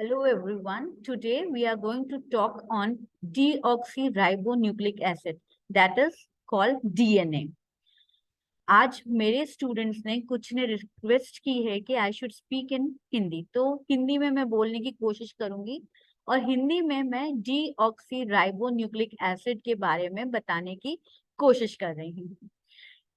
Hello everyone. Today we are going to talk on deoxyribonucleic acid, that is called DNA. आज मेरे students ने कुछ ने request की है कि I should speak in Hindi, तो हिंदी में मैं बोलने की कोशिश करूंगी और हिंदी में मैं डीऑक्सीराइबोन्यूक्लिक एसिड के बारे में बताने की कोशिश कर रही हूँ।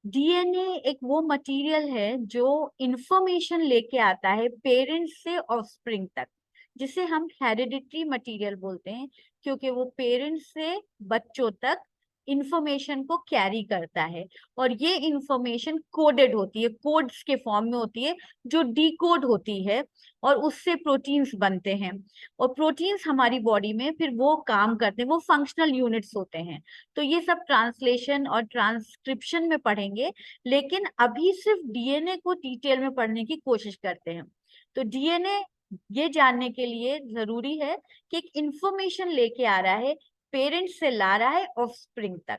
डीएनए एक वो मटेरियल है जो इंफॉर्मेशन लेके आता है पेरेंट्स से ऑफस्प्रिंग तक, जिसे हम हेरिडिटरी मटेरियल बोलते हैं, क्योंकि वो पेरेंट्स से बच्चों तक इंफॉर्मेशन को कैरी करता है। और ये इंफॉर्मेशन कोडेड होती है, कोड्स के फॉर्म में होती है, जो डीकोड होती है और उससे प्रोटीन्स बनते हैं। और प्रोटीन्स हमारी बॉडी में फिर वो काम करते हैं, वो फंक्शनल यूनिट्स होते हैं। तो ये सब ट्रांसलेशन और ट्रांसक्रिप्शन में पढ़ेंगे, लेकिन अभी सिर्फ डीएनए को डिटेल में पढ़ने की कोशिश करते हैं। तो डीएनए ये जानने के लिए जरूरी है कि एक इंफॉर्मेशन लेके आ रहा है, पेरेंट्स से ला रहा है ऑफस्प्रिंग तक,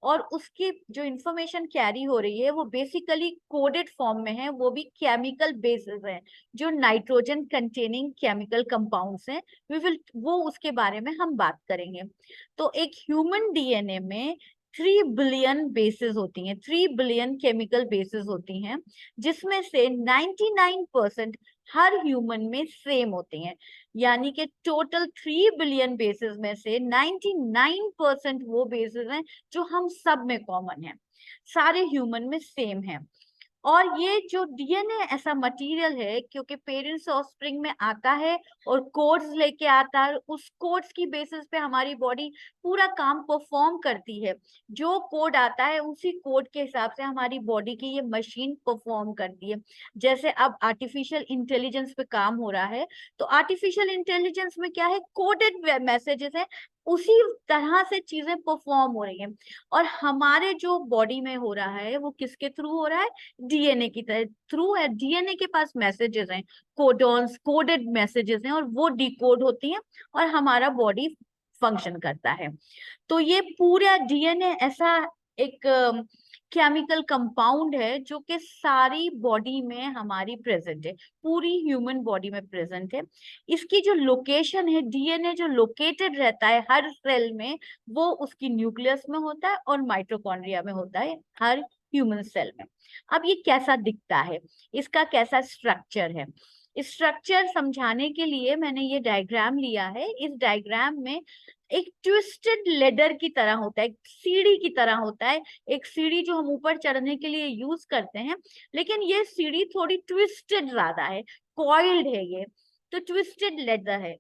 और उसकी जो इंफॉर्मेशन कैरी हो रही है वो बेसिकली कोडेड फॉर्म में है, वो भी केमिकल बेसिस है, जो नाइट्रोजन कंटेनिंग केमिकल कंपाउंड्स हैं। वो उसके बारे में हम बात करेंगे। तो एक ह्यूमन डीएनए में 3 बिलियन बेसिस होती हैं, 3 बिलियन केमिकल बेसिस होती हैं, जिसमें से 99% हर ह्यूमन में सेम होती हैं। यानी कि टोटल 3 बिलियन बेसिस में से 99% वो बेसिस हैं जो हम सब में कॉमन है, सारे ह्यूमन में सेम है। और ये जो डीएनए ऐसा मटेरियल है, क्योंकि पेरेंट्स ऑफस्प्रिंग में आता है और कोड्स लेके आता है, उस कोड्स की बेसिस पे हमारी बॉडी पूरा काम परफॉर्म करती है। जो कोड आता है उसी कोड के हिसाब से हमारी बॉडी की ये मशीन परफॉर्म करती है। जैसे अब आर्टिफिशियल इंटेलिजेंस पे काम हो रहा है, तो आर्टिफिशियल इंटेलिजेंस में क्या है, कोडेड मैसेजेस है, उसी तरह से चीजें परफॉर्म हो रही हैं। और हमारे जो बॉडी में हो रहा है वो किसके थ्रू हो रहा है, डीएनए की तरह थ्रू है। डीएनए के पास मैसेजेस हैं, कोडॉन्स, कोडेड मैसेजेस हैं, और वो डिकोड होती हैं और हमारा बॉडी फंक्शन करता है। तो ये पूरा डीएनए ऐसा एक केमिकल कंपाउंड है जो कि सारी बॉडी में हमारी प्रेजेंट है, पूरी ह्यूमन बॉडी में प्रेजेंट है। इसकी जो लोकेशन है, डीएनए जो लोकेटेड रहता है हर सेल में, वो उसकी न्यूक्लियस में होता है और माइटोकॉन्ड्रिया में होता है, हर ह्यूमन सेल में। अब ये कैसा दिखता है, इसका कैसा स्ट्रक्चर है, स्ट्रक्चर समझाने के लिए मैंने ये डायग्राम लिया है। इस डायग्राम में एक ट्विस्टेड लेडर की तरह होता है, एक सीढ़ी की तरह होता है, एक सीढ़ी जो हम ऊपर चढ़ने के लिए यूज करते हैं, लेकिन ये सीढ़ी थोड़ी ट्विस्टेड ज्यादा है, कॉइल्ड है ये, तो ट्विस्टेड लेडर है,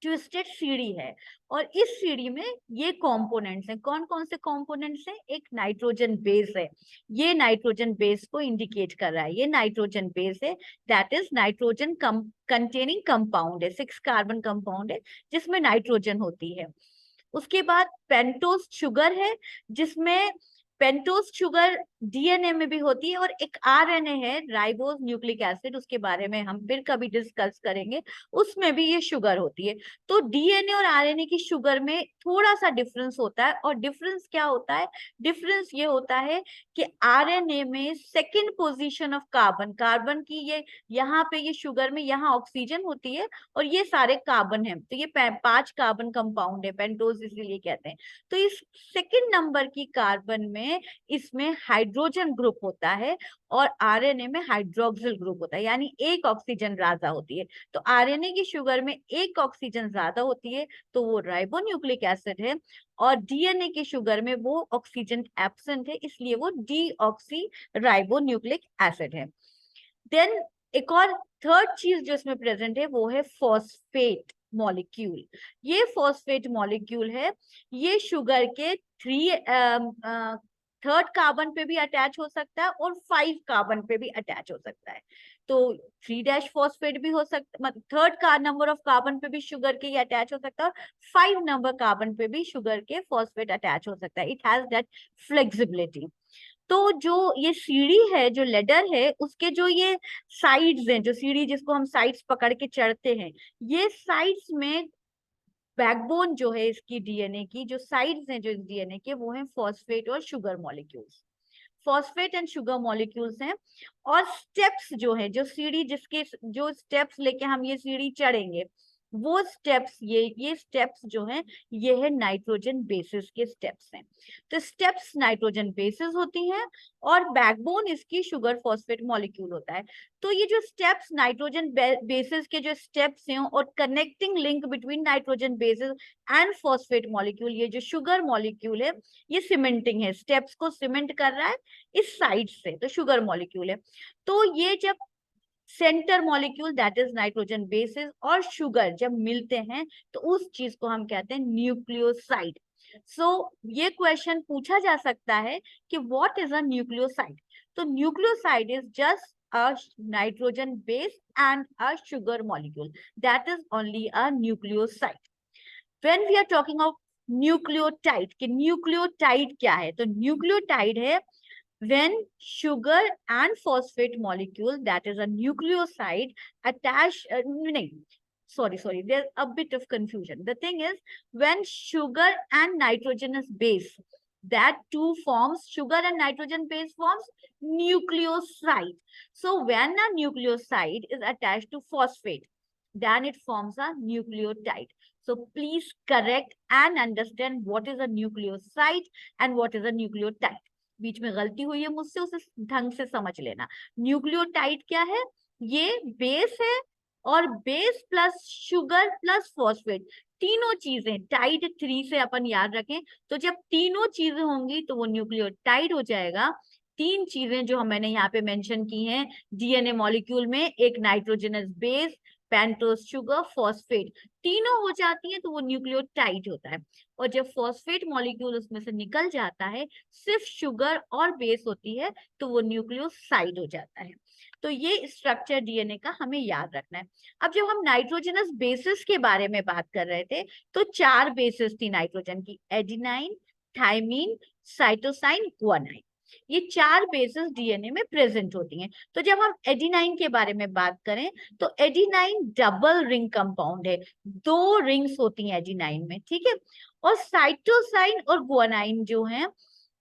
ट्विस्टेड सीढ़ी है। और इस सीढ़ी में ये कंपोनेंट्स हैं। कौन कौन से कंपोनेंट्स हैं, एक नाइट्रोजन बेस है, ये नाइट्रोजन बेस को इंडिकेट कर रहा है, ये नाइट्रोजन बेस है, that is nitrogen containing compound है, 6 कार्बन कंपाउंड है जिसमें नाइट्रोजन होती है। उसके बाद पेंटोस शुगर है, जिसमें पेंटोस शुगर डीएनए में भी होती है, और एक आरएनए है, राइबोज न्यूक्लिक एसिड, उसके बारे में हम फिर कभी डिस्कस करेंगे, उसमें भी ये शुगर होती है। तो डीएनए और आरएनए की शुगर में थोड़ा सा डिफरेंस होता है। और डिफरेंस क्या होता है, डिफरेंस ये होता है कि आरएनए में second position of carbon, carbon की ये यहाँ पे ये शुगर में यहाँ ऑक्सीजन होती है और ये सारे कार्बन है, तो ये 5 कार्बन कंपाउंड है, पेंटोज इसीलिए कहते हैं। तो इस सेकंड नंबर की कार्बन में इसमें हाइड्रोजन ग्रुप होता है और आरएनए में हाइड्रोक्सिल ग्रुप होता है, यानी एक ऑक्सीजन ज्यादा होती है। तो आरएनए की शुगर में एक ऑक्सीजन ज्यादा होती है, तो वो राइबोन्यूक्लिक एसिड है, और डीएनए की शुगर में वो ऑक्सीजन एब्सेंट है, इसलिए वो डीऑक्सी राइबोन्यूक्लिक एसिड है। देन एक और थर्ड चीज जो इसमें प्रेजेंट है वो है फॉस्फेट मॉलिक्यूल। ये फॉस्फेट मॉलिक्यूल है, ये शुगर के थर्ड कार्बन पे भी अटैच हो सकता है और 5 कार्बन पे भी अटैच हो सकता है। तो 3 फॉस्फेट भी हो सकता, मतलब थर्ड का नंबर ऑफ कार्बन पे भी शुगर के ये अटैच हो सकता है, और 5 नंबर कार्बन पे भी शुगर के फॉस्फेट अटैच हो सकता है। It has that flexibility. तो जो ये सीढ़ी है, जो लेडर है, उसके जो ये साइड्स हैं, जो सीढ़ी जिसको हम साइड्स पकड़ के चढ़ते हैं, ये साइड्स में बैकबोन जो है इसकी, डीएनए की जो साइड्स हैं जो इस डीएनए के, वो है फॉस्फेट और sugar molecules. Phosphate and sugar molecules हैं। और स्टेप्स जो है, जो सीढ़ी जिसके जो स्टेप्स लेके हम ये सीढ़ी चढ़ेंगे, वो स्टेप्स, ये स्टेप्स जो हैं ये है नाइट्रोजन बेसिस के स्टेप्स हैं। तो स्टेप्स नाइट्रोजन बेसिस होती हैं और बैकबोन इसकी शुगर फॉस्फेट मॉलिक्यूल होता है। तो ये जो स्टेप्स नाइट्रोजन बेसिस के जो स्टेप्स हैं और connecting link between nitrogen bases and phosphate molecule, ये जो शुगर मॉलिक्यूल है ये सीमेंटिंग है, स्टेप्स को सीमेंट कर रहा है इस साइड से, तो शुगर मॉलिक्यूल है। तो ये जब centre molecule that is nitrogen bases और शुगर जब मिलते हैं तो उस चीज को हम कहते हैं न्यूक्लियोसाइड। सो ये क्वेश्चन पूछा जा सकता है कि व्हाट इज अ न्यूक्लियोसाइड। तो nucleoside is just a nitrogen base and a sugar molecule, that is only a nucleoside. When we are talking of nucleotide, कि nucleotide क्या है, तो nucleotide है when sugar and phosphate molecule, that is a nucleoside, attach sorry, there's a bit of confusion. The thing is, when sugar and nitrogenous base, that two forms, sugar and nitrogen base forms nucleoside. So when a nucleoside is attached to phosphate, then it forms a nucleotide. So please correct and understand what is a nucleoside and what is a nucleotide. बीच में गलती हुई है मुझसे, उसे ढंग से समझ लेना। न्यूक्लियोटाइड क्या है, ये बेस है और base plus sugar plus phosphate, तीनों चीजें, टाइड 3 से अपन याद रखें, तो जब तीनों चीजें होंगी तो वो न्यूक्लियोटाइड हो जाएगा। तीन चीजें जो मैंने यहाँ पे मेंशन की हैं डीएनए मॉलिक्यूल में, एक nitrogenous base, pentose sugar, phosphate, तीनों हो जाती हैं तो वो न्यूक्लियोटाइड होता है। और जब फॉस्फेट मॉलिक्यूल उसमें से निकल जाता है, सिर्फ शुगर और बेस होती है, तो वो न्यूक्लियोसाइड हो जाता है। तो ये स्ट्रक्चर डीएनए का हमें याद रखना है। अब जब हम नाइट्रोजनस बेसिस के बारे में बात कर रहे थे, तो 4 बेसिस थी नाइट्रोजन की, एडिनाइन, थाइमीन, साइटोसाइन, गुआनाइन। ये 4 बेसिस डीएनए में प्रेजेंट होती हैं। तो जब हम एडिनाइन के बारे में बात करें, तो एडिनाइन डबल रिंग कंपाउंड है, 2 रिंग्स होती हैं एडिनाइन में, ठीक है। और साइटोसाइन और गुआनाइन जो है,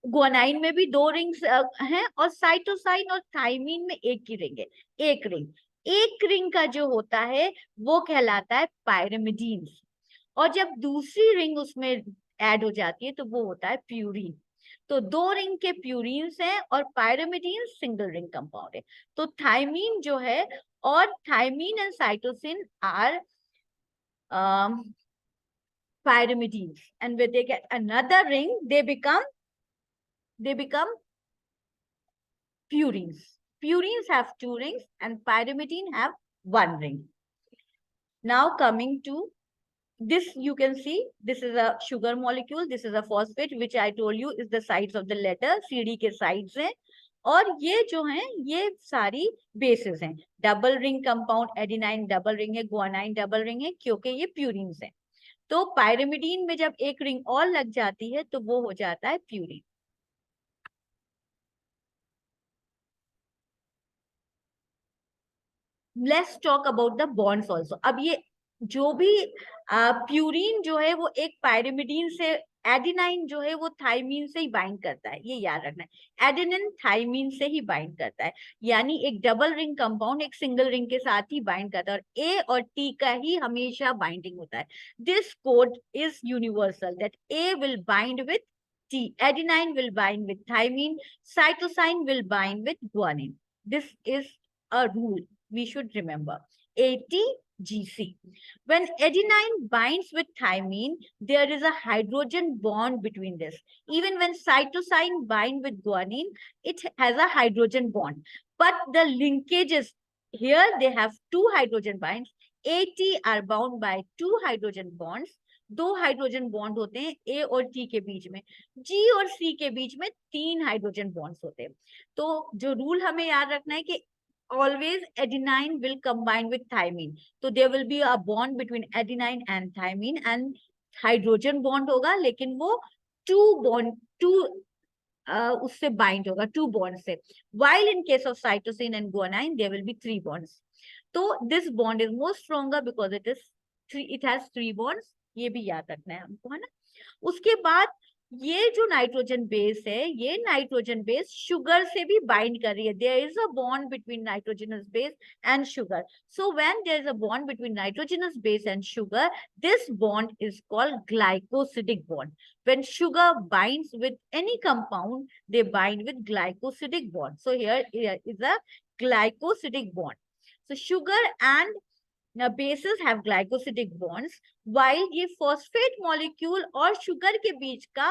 गुआनाइन में भी 2 रिंग्स हैं, और साइटोसाइन और थाइमीन में एक ही रिंग है, एक रिंग। एक रिंग का जो होता है वो कहलाता है पायरिमिडीन्स, और जब दूसरी रिंग उसमें ऐड हो जाती है तो वो होता है प्यूरीन। तो 2 रिंग के प्यूरीन्स हैं और पायरिमिडीन सिंगल रिंग कंपाउंड है। तो थाइमीन जो है, और thymine and cytosine are pyrimidines, and when they get another ring they become purines. Purines have 2 rings and pyrimidine have 1 ring. Now coming to this, you can see this is a sugar molecule, this is a phosphate, which I told you is the sides of the letter, CD के sides हैं, और ये जो हैं ये सारी basis हैं। Double ring compound adenine double ring है, गुआनाइन डबल रिंग है, क्योंकि ये प्यूरिन्स हैं। तो पायरिमिडीन में जब एक रिंग और लग जाती है तो वो हो जाता है purine. Let's talk about the bonds also. अब ये जो भी प्यूरिन जो है वो एक पायरिमिडीन से, एडिनाइन जो है वो थाइमीन से ही बाइंड करता है, ये याद रखना है, एडेनिन थाइमीन से ही बाइंड करता है। यानी एक डबल रिंग कंपाउंड एक सिंगल रिंग के साथ ही बाइंड करता है, और ए और टी का ही हमेशा बाइंडिंग होता है। This code is universal, that A will bind with T, adenine will bind with thymine, cytosine will bind with guanine. This is a rule we should remember. ATGC. When adenine binds with thymine, there is a hydrogen bond between this. Even when cytosine bind with guanine, it has a hydrogen bond. But the linkages here, they have 2 hydrogen bonds. AT are bound by 2 hydrogen bonds. 2 hydrogen bond होते हैं ए और T के बीच में, जी और सी के बीच में 3 हाइड्रोजन बॉन्ड्स होते हैं। तो जो रूल हमें याद रखना है कि always adenine will combine with thymine, so there will be a bond between adenine and thymine and hydrogen bond होगा, लेकिन वो 2 उससे बाइंड होगा 2 बॉन्ड से, while in case of cytosine and guanine there will be 3 bonds. तो this bond is more stronger because it has 3 bonds, ये भी याद रखना है हमको, है ना। उसके बाद ये जो नाइट्रोजन बेस है, ये नाइट्रोजन बेस शुगर से भी बाइंड कर रही है. There is a bond between nitrogenous base and sugar. So when there is a bond between nitrogenous base and sugar, this bond is called glycosidic bond. When sugar binds with any compound, they bind with glycosidic bond. So here is a glycosidic bond. So sugar and bases have glycosidic bonds, while ये phosphate molecule और sugar के बीच का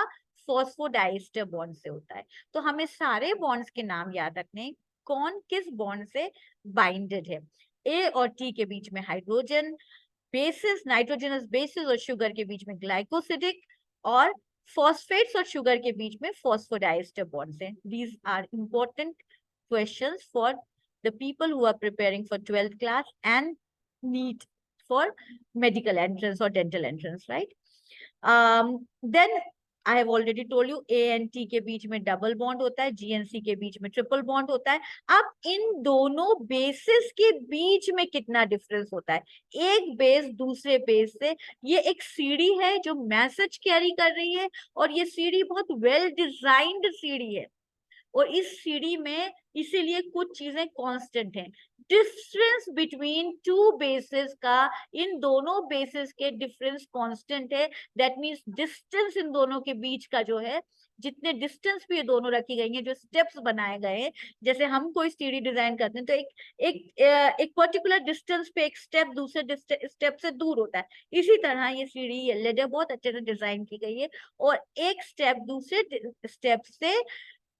phosphodiester bond से होता है. तो हमें सारे bonds के नाम याद रखने, कौन किस bond से binded है. A और T के बीच में हाइड्रोजन, बेसिस नाइट्रोजनस बेसिस और शुगर के बीच में ग्लाइकोसिडिक, और फॉस्फेट्स और शुगर के बीच में फॉस्फोडाइस्टर बॉन्ड्स हैं. These are important questions for the people who are preparing for 12th class and NEET for medical entrance और dental entrance, right? Then I have already told you A and T के बीच में double bond होता है, G and C के बीच में triple bond होता है. अब इन दोनों बेसिस के बीच में कितना डिफरेंस होता है एक बेस दूसरे बेस से. ये एक सीढ़ी है जो मैसेज कैरी कर रही है, और ये सीढ़ी बहुत वेल डिजाइंड सीढ़ी है, और इस सीढ़ी में इसीलिए कुछ चीजें कांस्टेंट हैं. डिफरेंस बिटवीन टू बेसिस का, इन दोनों बेसिस के डिफरेंस कांस्टेंट है. दैट मींस डिस्टेंस इन दोनों के बीच का जो है, जितने डिस्टेंस पे ये दोनों रखी गई हैं, जो स्टेप्स बनाए गए हैं, जैसे हम कोई सीढ़ी डिजाइन करते हैं तो एक पर्टिकुलर डिस्टेंस पे एक स्टेप दूसरे स्टेप से दूर होता है. इसी तरह ये सीढ़ी, ये लेडर बहुत अच्छे से डिजाइन की गई है, और एक स्टेप दूसरे स्टेप से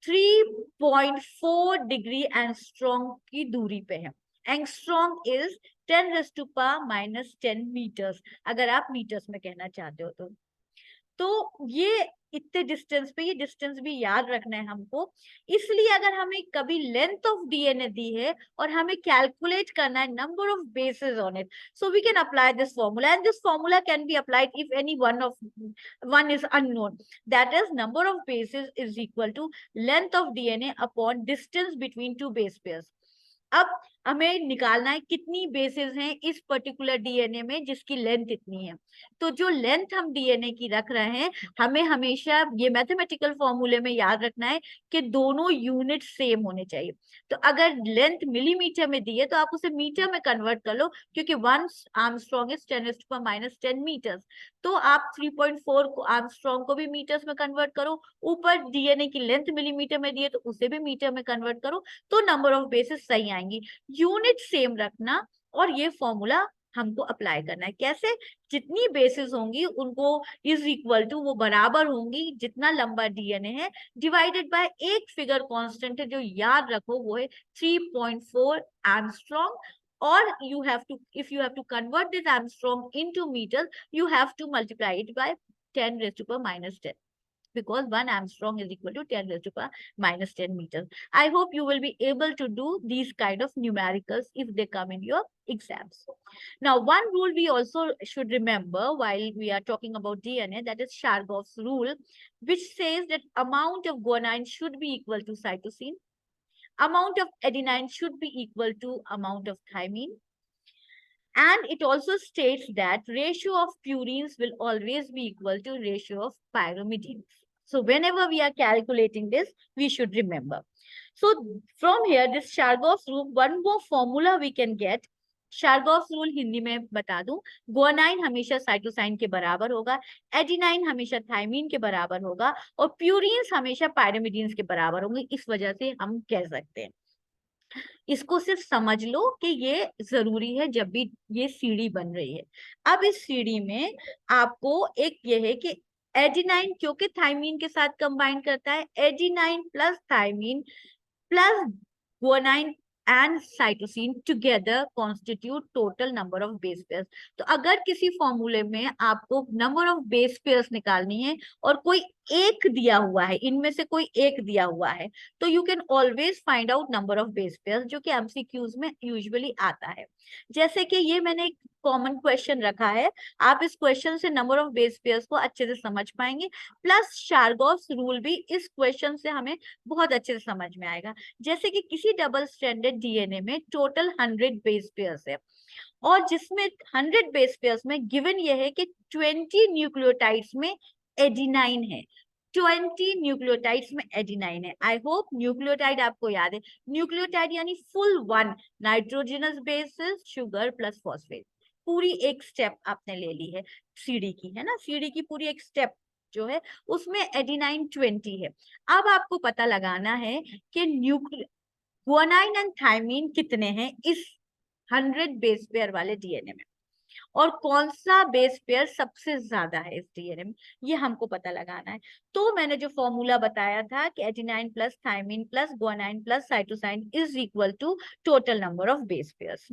3.4 डिग्री एंगस्ट्रॉम की दूरी पे है. एंगस्ट्रॉम इज 10⁻⁻10 मीटर्स, अगर आप मीटर्स में कहना चाहते हो तो ये इतने डिस्टेंस पे, ये डिस्टेंस भी याद रखना है हमको. इसलिए अगर हमें कभी लेंथ ऑफ डीएनए दी है और हमें कैलकुलेट करना है number of bases on it, so we can apply this formula, and this formula can be applied if any one is unknown. That is, number of bases is equal to length of DNA upon distance between two base pairs. अब हमें निकालना है कितनी bases हैं इस particular DNA में जिसकी length इतनी है. तो जो लेंथ हम डीएनए की रख रहे हैं, हमें हमेशा ये मैथमेटिकल फॉर्मूले में याद रखना है कि दोनों यूनिट सेम होने चाहिए. तो अगर लेंथ मिलीमीटर में दी है तो आप उसे मीटर में कन्वर्ट कर लो, क्योंकि 1 आर्मस्ट्रॉन्ग इज 10⁻⁻10 मीटर्स. तो आप 3.4 को आर्मस्ट्रॉन्ग को भी मीटर्स में कन्वर्ट करो, ऊपर डीएनए की लेंथ मिलीमीटर में दी है तो उसे भी मीटर में कन्वर्ट करो, तो नंबर ऑफ बेसिस सही आएंगी. यूनिट सेम रखना, और ये फॉर्मूला हमको अप्लाई करना है. कैसे? जितनी बेसिस होंगी उनको इज इक्वल टू, वो बराबर होंगी जितना लंबा डीएनए है, डिवाइडेड बाय एक फिगर कांस्टेंट है जो याद रखो, वो है 3.4 angstrom. or you have to, if you have to convert this Armstrong into meters, you have to multiply it by 10⁻⁻10, because 1 Armstrong is equal to 10⁻⁻10 meters. I hope you will be able to do these kind of numericals if they come in your exams. Now, one rule we also should remember while we are talking about DNA, that is Chargaff's rule, which says that amount of guanine should be equal to cytosine. Amount of adenine should be equal to amount of thymine. And it also states that ratio of purines will always be equal to ratio of pyrimidines. So whenever we are calculating this, we should remember. So from here, this Chargaff's rule, one more formula we can get. Chargaff's rule Hindi में बता दूं, guanine हमेशा cytosine के बराबर होगा, adenine हमेशा thymine के बराबर होगा, और प्यूरिन्स हमेशा पायरिमिडीन्स के बराबर होंगे. इस वजह से हम कह सकते हैं, इसको सिर्फ समझ लो कि ये जरूरी है जब भी ये सीढ़ी बन रही है. अब इस सीढ़ी में आपको एक ये है कि एडिनाइन क्योंकि थायमीन के साथ कंबाइन करता है, adenine plus thymine plus guanine and cytosine together constitute total number of base pairs. तो अगर किसी फॉर्मूले में आपको नंबर ऑफ बेस पेयर्स निकालनी है और कोई एक दिया हुआ है, इनमें से कोई एक दिया हुआ है, तो you can always find out number of base pairs, जो कि एमसीक्यूज में यूजुअली आता है. जैसे कि ये मैंने एक कॉमन क्वेश्चन रखा है, आप इस क्वेश्चन से नंबर ऑफ बेस पेयर्स को अच्छे से समझ पाएंगे, प्लस शार्गॉफ्स रूल भी इस क्वेश्चन से हमें बहुत अच्छे से समझ में आएगा. जैसे कि किसी डबल स्ट्रैंडेड डीएनए में टोटल 100 बेस पेयर्स है, और जिसमें 100 बेस पेयर्स में गिवन ये है कि 20 न्यूक्लियोटाइड्स में एडिनाइन है, 20 न्यूक्लियोटाइड्स में एडिनाइन है। आई होप न्यूक्लियोटाइड आपको याद है। न्यूक्लियोटाइड यानी full one, nitrogenous bases, sugar plus phosphate, पूरी एक स्टेप आपने ले ली है सीडी की, है ना, सीडी की पूरी एक स्टेप जो है उसमें एडिनाइन 20 है। अब आपको पता लगाना है कि गुआनाइन एंड थायमीन कितने हैं इस 100 बेस पेयर वाले डीएनए में, और कौन सा बेस पेयर सबसे ज्यादा है इस डीएनए में, ये हमको पता लगाना है। तो मैंने जो फॉर्मूला बताया था कि adenine plus thymine plus guanine plus cytosine is equal to total number of base pairs.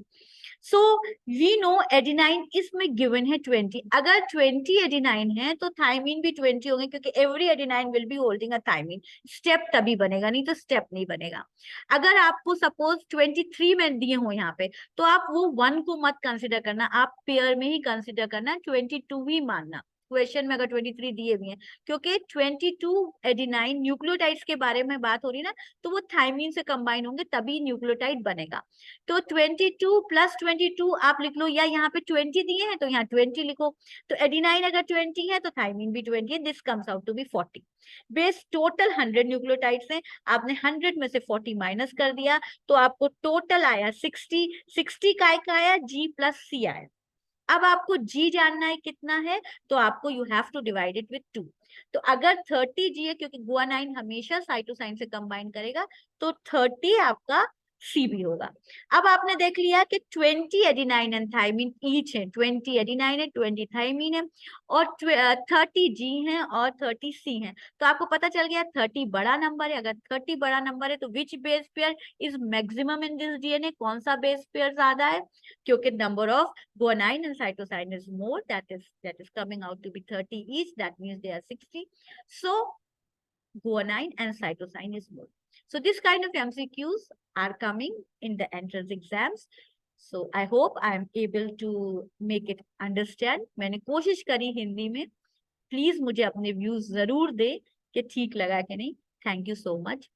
So we know adenine इसमें गिवन है 20। अगर 20 एडिनाइन है तो थायमीन भी 20 होंगे, क्योंकि every adenine will be holding a thymine. Step तभी बनेगा, नहीं तो स्टेप नहीं बनेगा। अगर आपको सपोज 23 में दिए हो यहाँ पे, तो आप वो 1 को मत कंसिडर करना, आप पेयर में ही कंसिडर करना, 22 ही मानना। क्वेश्चन में अगर 23 दिए भी हैं, क्योंकि 22 एडिनाइन न्यूक्लियोटाइड्स के बारे में बात हो रही ना, तो वो थायमीन से कंबाइन होंगे तभी न्यूक्लियोटाइड बनेगा। तो 22 प्लस 22 आप लिख लो, या यहाँ पे 20 दिए हैं तो यहाँ 20 लिखो। तो एडिनाइन अगर 20 है तो थायमीन भी 20 है, this comes out to be 40। Base total 100 nucleotides हैं, आपने 100 में से 40 माइनस कर दिया तो आपको टोटल आया 60। 60 काय का आया, जी प्लस सी आया। अब आपको जी जानना है कितना है, तो आपको you have to divide it with 2। तो अगर 30 जी है, क्योंकि गुआनाइन हमेशा साइटोसाइन से कंबाइन करेगा, तो 30 आपका सी भी होगा। अब आपने देख लिया कि 20 एडिनाइन एंड थायमीन ईच है, 20 एडिनाइन है, 20 थायमीन है, और 30 जी है और 30 सी है। तो आपको पता चल गया 30 बड़ा नंबर है। अगर 30 बड़ा नंबर है तो which base pair is maximum in this DNA, कौन सा बेस पेयर ज्यादा है, क्योंकि number of guanine and cytosine is more, that is coming out to be 30 each, that means they are 60. So guanine and cytosine is more. So this kind of MCQs are coming in the entrance exams. So I hope I am able to make it understand. मैंने कोशिश करी हिंदी में, please मुझे अपने views जरूर दे कि ठीक लगा कि नहीं। Thank you so much.